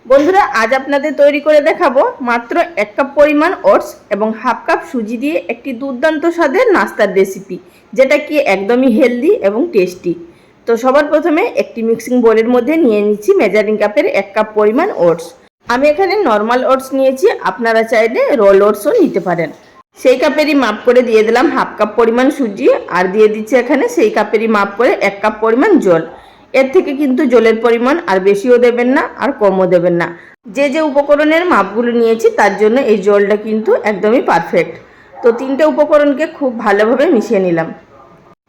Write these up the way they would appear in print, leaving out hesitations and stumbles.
বন্ধুরা আজ আপনাদের তৈরি করে দেখাবো মাত্র 1 কাপ পরিমাণ ওটস এবং হাফ কাপ সুজি দিয়ে একটি দুর্দান্ত স্বাদের নাস্তার রেসিপি, যেটা কি একদমই হেলদি এবং টেস্টি। তো সবার প্রথমে একটি মিক্সিং বোলের মধ্যে নিয়ে নিচ্ছি মেজারিং কাপের 1 কাপ পরিমাণ ওটস। আমি এখানে নর্মাল ওটস নিয়েছি, আপনারা চাইলে রোল ওটসও নিতে পারেন। সেই কাপেরই মাপ করে দিয়ে দিলাম হাফ কাপ পরিমাণ সুজি, আর দিয়ে দিচ্ছি এখানে সেই কাপেরই মাপ করে 1 কাপ পরিমাণ জল। এর থেকে কিন্তু জলের পরিমাণ আর বেশিও দেবেন না আর কমও দেবেন না। যে যে উপকরণের মাপগুলো নিয়েছি তার জন্য এই জলটা কিন্তু একদমই পারফেক্ট। তো তিনটে উপকরণকে খুব ভালোভাবে মিশিয়ে নিলাম।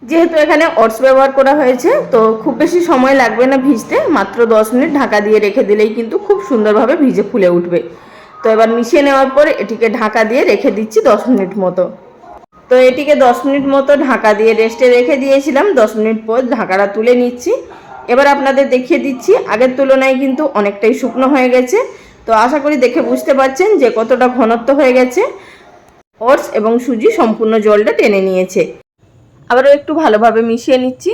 যেহেতু এখানে ওটস ব্যবহার করা হয়েছে, তো খুব বেশি সময় লাগবে না ভিজতে, মাত্র 10 মিনিট ঢাকা দিয়ে রেখে দিলেই কিন্তু খুব সুন্দরভাবে ভিজে ফুলে উঠবে। তো এবার মিশিয়ে নেওয়ার পর এটিকে ঢাকা দিয়ে রেখে দিচ্ছি 10 মিনিট মতো। তো এটিকে 10 মিনিট মতো ঢাকা দিয়ে রেস্টে রেখে দিয়েছিলাম। 10 মিনিট পর ঢাকাটা তুলে নিচ্ছি। এবার আপনাদের দেখিয়ে দিচ্ছি, আগের তুলনায় কিন্তু অনেকটাই শুকনো হয়ে গেছে। তো আশা করি দেখে বুঝতে পারছেন যে কতটা ঘনত্ব হয়ে গেছে। ওটস এবং সুজি সম্পূর্ণ জলটা টেনে নিয়েছে। আবারও একটু ভালোভাবে মিশিয়ে নিচ্ছি।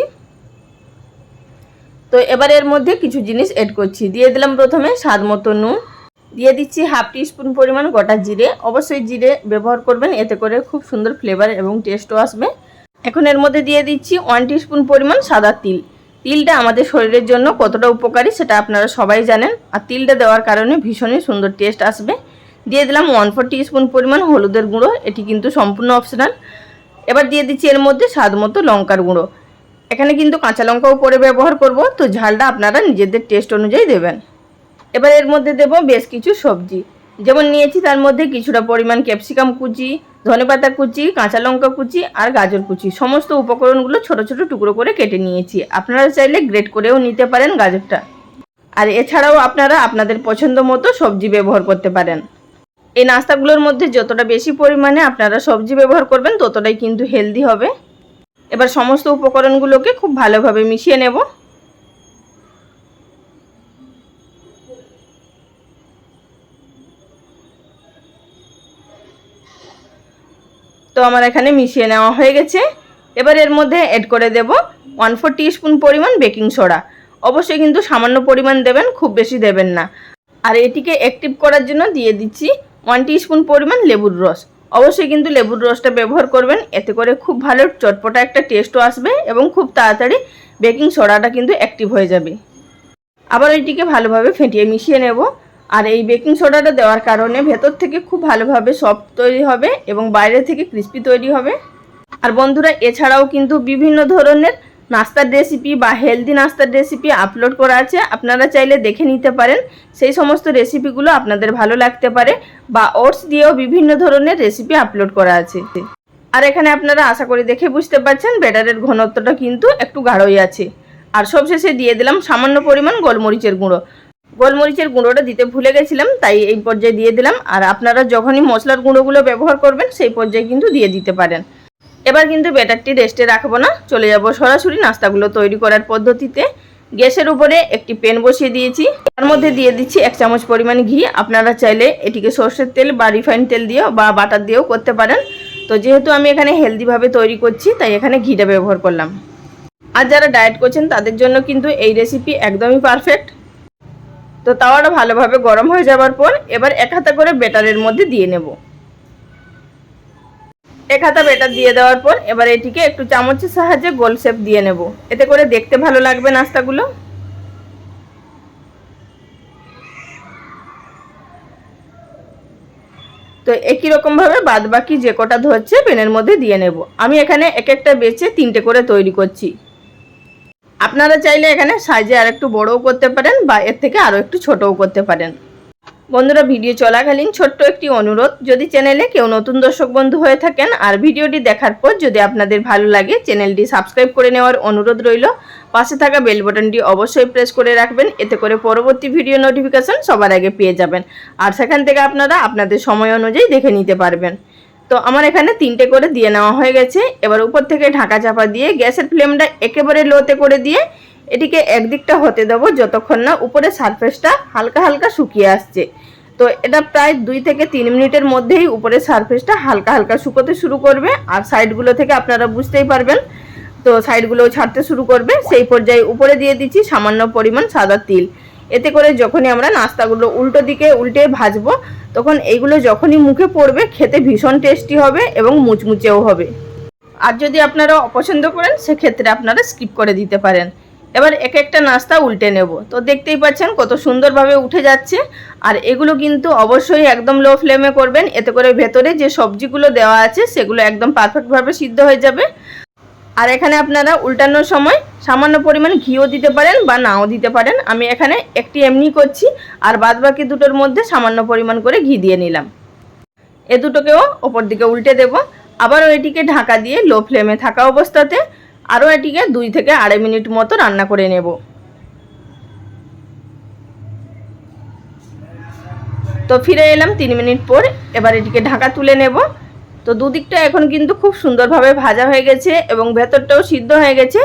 তো এবার এর মধ্যে কিছু জিনিস এড করছি। দিয়ে দিলাম প্রথমে স্বাদ মতো নুন, দিয়ে দিচ্ছি হাফ টিস্পুন পরিমাণ গোটা জিরে। অবশ্যই জিরে ব্যবহার করবেন, এতে করে খুব সুন্দর ফ্লেভার এবং টেস্টও আসবে। এখন এর মধ্যে দিয়ে দিচ্ছি 1 টিস্পুন পরিমাণ সাদা তিল। তিলটা আমাদের শরীরের জন্য কতটা উপকারী সেটা আপনারা সবাই জানেন, আর তিলটা দেওয়ার কারণে ভীষণই সুন্দর টেস্ট আসবে। দিয়ে দিলাম 1/4 টিস্পুন পরিমাণ হলুদের গুঁড়ো, এটি কিন্তু সম্পূর্ণ অপশনাল। এবার দিয়ে দিচ্ছি এর মধ্যে স্বাদ মতো লঙ্কার গুঁড়ো। এখানে কিন্তু কাঁচা লঙ্কাও পরে ব্যবহার করব, তো ঝালটা আপনারা নিজেদের টেস্ট অনুযায়ী দেবেন। এবার এর মধ্যে দেব বেশ কিছু সবজি, যেমন নিয়েছি তার মধ্যে কিছুটা পরিমাণ ক্যাপসিকাম কুচি, ধনেপাতা কুচি, কাঁচা লঙ্কা কুচি আর গাজর কুচি। সমস্ত উপকরণগুলো ছোট ছোট টুকরো করে কেটে নিয়েছি। আপনারা চাইলে গ্রেট করেও নিতে পারেন গাজরটা। আর এছাড়াও আপনারা আপনাদের পছন্দ মতো সবজি ব্যবহার করতে পারেন। এই নাস্তাগুলোর মধ্যে যতটা বেশি পরিমাণে আপনারা সবজি ব্যবহার করবেন ততটাই কিন্তু হেলদি হবে। এবার সমস্ত উপকরণগুলোকে খুব ভালোভাবে মিশিয়ে নেব। তো আমার এখানে মিশিয়ে নেওয়া হয়ে গেছে। এবার এর মধ্যে অ্যাড করে দেব 1/4 টিস্পুন পরিমাণ বেকিং সোডা। অবশ্যই কিন্তু সামান্য পরিমাণ দেবেন, খুব বেশি দেবেন না। আর এটিকে অ্যাক্টিভ করার জন্য দিয়ে দিচ্ছি 1 টিস্পুন পরিমাণ লেবুর রস। অবশ্যই কিন্তু লেবুর রসটা ব্যবহার করবেন, এতে করে খুব ভালো চটপটা একটা টেস্টও আসবে এবং খুব তাড়াতাড়ি বেকিং সোডাটা কিন্তু অ্যাক্টিভ হয়ে যাবে। আবার এটিকে ভালোভাবে ফেটিয়ে মিশিয়ে নেব। আর এই বেকিং সোডাটা দেওয়ার কারণে ভেতর থেকে খুব ভালোভাবে সফট তৈরি হবে এবং বাইরে থেকে ক্রিস্পি তৈরি হবে। আর বন্ধুরা এছাড়াও কিন্তু বিভিন্ন ধরনের নাস্তার রেসিপি বা হেলদি নাস্তার রেসিপি আপলোড করা আছে, আপনারা চাইলে দেখে নিতে পারেন। সেই সমস্ত রেসিপিগুলো আপনাদের ভালো লাগতে পারে। বা ওটস দিয়েও বিভিন্ন ধরনের রেসিপি আপলোড করা আছে। আর এখানে আপনারা আশা করি দেখে বুঝতে পারছেন ব্যাটারের ঘনত্বটা কিন্তু একটু গাঢ়ই আছে। আর সবশেষে দিয়ে দিলাম সামান্য পরিমাণ গোলমরিচের গুঁড়ো। গোলমরিচের গুঁড়োটা দিতে ভুলে গেছিলাম, তাই এই পর্যায়ে দিয়ে দিলাম। আর আপনারা যখনই মশলার গুঁড়োগুলো ব্যবহার করবেন সেই পর্যায়ে কিন্তু দিয়ে দিতে পারেন। এবার কিন্তু ব্যাটারটি রেস্টে রাখবো না, চলে যাব সরাসরি নাস্তাগুলো তৈরি করার পদ্ধতিতে। গ্যাসের উপরে একটি প্যান বসিয়ে দিয়েছি, তার মধ্যে দিয়ে দিচ্ছি 1 চামচ পরিমাণ ঘি। আপনারা চাইলে এটিকে সর্ষের তেল বা রিফাইন্ড তেল দিয়েও বা বাটার দিয়েও করতে পারেন। তো যেহেতু আমি এখানে হেলদিভাবে তৈরি করছি তাই এখানে ঘিটা ব্যবহার করলাম। আর যারা ডায়েট করছেন তাদের জন্য কিন্তু এই রেসিপি একদমই পারফেক্ট। তো তাওয়াটা ভালোভাবে গরম হয়ে যাওয়ার পর এবার এক হাতা করে ব্যাটারের মধ্যে দিয়ে নেব। এক হাতা ব্যাটার দিয়ে দেওয়ার পর এবার এটিকে একটু চামচের সাহায্যে গোল শেপ দিয়ে নেব, এতে করে দেখতে ভালো লাগবে নাস্তাগুলো। তো একই রকমভাবে বাদ বাকি যে কটা ধরছে প্যানের মধ্যে দিয়ে নেব। আমি এখানে এক একটা বেছে 3টে করে তৈরি করছি। আপনারা চাইলে এখানে সাইজে আর একটু বড়ও করতে পারেন বা এর থেকে আরও একটু ছোটও করতে পারেন। বন্ধুরা ভিডিও চলাকালীন ছোট্ট একটি অনুরোধ, যদি চ্যানেলে কেউ নতুন দর্শক বন্ধু হয়ে থাকেন আর ভিডিওটি দেখার পর যদি আপনাদের ভালো লাগে চ্যানেলটি সাবস্ক্রাইব করে নেওয়ার অনুরোধ রইল। পাশে থাকা বেল বাটনটি অবশ্যই প্রেস করে রাখবেন, এতে করে পরবর্তী ভিডিও নোটিফিকেশন সবার আগে পেয়ে যাবেন। আর সেখান থেকে আপনারা আপনাদের সময় অনুযায়ী দেখে নিতে পারবেন। তো আমার এখানে 3টে করে দিয়ে নেওয়া হয়ে গেছে। এবার উপর থেকে ঢাকা চাপা দিয়ে গ্যাসের ফ্লেমটা একেবারে লোতে করে দিয়ে এটিকে একদিকটা হতে দেবো যতক্ষণ না উপরে সারফেসটা হালকা হালকা শুকিয়ে আসছে। তো এটা প্রায় 2 থেকে 3 মিনিটের মধ্যেই উপরের সারফেসটা হালকা হালকা শুকোতে শুরু করবে। আর সাইডগুলো থেকে আপনারা বুঝতেই পারবেন, তো সাইডগুলোও ছাড়তে শুরু করবে। সেই পর্যায়ে উপরে দিয়ে দিচ্ছি সামান্য পরিমাণ সাদা তিল। এতে করে যখনই আমরা নাস্তাগুলো উল্টো দিকে উল্টে ভাজবো তখন এইগুলো যখনই মুখে পড়বে খেতে ভীষণ টেস্টি হবে এবং মুচমুচেও হবে। আর যদি আপনারা অপছন্দ করেন সেক্ষেত্রে আপনারা স্কিপ করে দিতে পারেন। এবার এক একটা নাস্তা উল্টে নেব। তো দেখতেই পাচ্ছেন কত সুন্দরভাবে উঠে যাচ্ছে। আর এগুলো কিন্তু অবশ্যই একদম লো ফ্লেমে করবেন, এতে করে ভেতরে যে সবজিগুলো দেওয়া আছে সেগুলো একদম পারফেক্টভাবে সিদ্ধ হয়ে যাবে। আর এখানে আপনারা উল্টানোর সময় সামান্য পরিমাণ ঘিও দিতে পারেন বা নাও দিতে পারেন। আমি এখানে একটি এমনি করছি আর বাদবাকি দুটোর মধ্যে সামান্য পরিমাণ করে ঘি দিয়ে নিলাম। এ দুটোকেও ওপর দিকে উল্টে দেব। আবারও এটিকে ঢাকা দিয়ে লো ফ্লেমে থাকা অবস্থাতে আরও এটিকে 2 থেকে 2.5 মিনিট মতো রান্না করে নেব। তো ফিরে এলাম 3 মিনিট পর। এবার এটিকে ঢাকা তুলে নেব। তো দুদিকটা এখন কিন্তু খুব সুন্দরভাবে ভাজা হয়ে গেছে এবং ভেতরটাও সিদ্ধ হয়ে গেছে।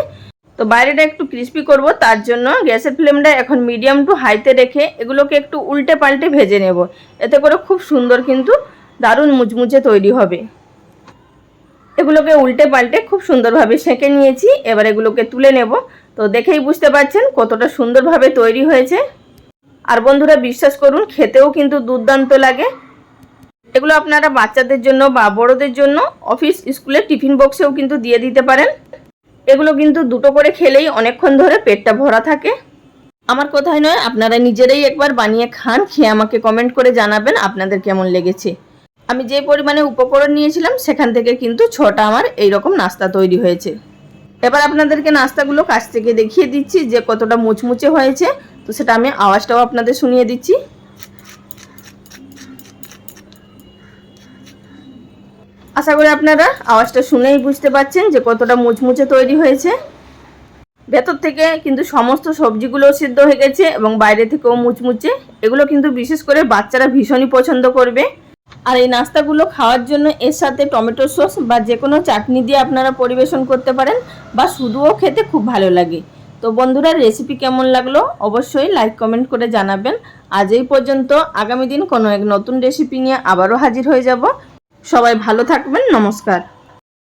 তো বাইরেটা একটু ক্রিস্পি করব, তার জন্য গ্যাসের ফ্লেমটা এখন মিডিয়াম টু হাইতে রেখে এগুলোকে একটু উল্টে পাল্টে ভেজে নেব। এতে করে খুব সুন্দর কিন্তু দারুণ মুচমুচে তৈরি হবে। এগুলোকে উল্টে পাল্টে খুব সুন্দরভাবে সেঁকে নিয়েছি। এবার এগুলোকে তুলে নেব। তো দেখেই বুঝতে পারছেন কতটা সুন্দরভাবে তৈরি হয়েছে। আর বন্ধুরা বিশ্বাস করুন খেতেও কিন্তু দুর্দান্ত লাগে। এগুলো আপনারা বাচ্চাদের জন্য বা বড়দের জন্য অফিস স্কুলের টিফিন বক্সেও কিন্তু দিয়ে দিতে পারেন। এগুলো কিন্তু দুটো করে খেলেই অনেকক্ষণ ধরে পেটটা ভরা থাকে। আমার কথাই নয়, আপনারা নিজেরাই একবার বানিয়ে খান, খেয়ে আমাকে কমেন্ট করে জানাবেন আপনাদের কেমন লেগেছে। আমি যে পরিমাণে উপকরণ নিয়েছিলাম সেখান থেকে কিন্তু 6টা আমার এইরকম নাস্তা তৈরি হয়েছে। এবার আপনাদেরকে নাস্তাগুলো কাছ থেকে দেখিয়ে দিচ্ছি যে কতটা মুচমুচে হয়েছে। তো সেটা আমি আওয়াজটাও আপনাদের শুনিয়ে দিচ্ছি। আশা করি আপনারা আওয়াজটা শুনেই বুঝতে পারছেন যে কতটা মুচমুচে তৈরি হয়েছে। ভেতর থেকে কিন্তু সমস্ত সবজিগুলো সিদ্ধ হয়ে গেছে এবং বাইরে থেকেও মুচমুচে। এগুলো কিন্তু বিশেষ করে বাচ্চারা ভীষণই পছন্দ করবে। আর এই নাস্তাগুলো খাওয়ার জন্য এর সাথে টমেটো সস বা যে কোনো চাটনি দিয়ে আপনারা পরিবেশন করতে পারেন বা শুধুও খেতে খুব ভালো লাগে। তো বন্ধুরা রেসিপি কেমন লাগলো অবশ্যই লাইক কমেন্ট করে জানাবেন। আজ এই পর্যন্ত, আগামী দিন কোনো এক নতুন রেসিপি নিয়ে আবারও হাজির হয়ে যাব। সবাই ভালো থাকবেন। নমস্কার।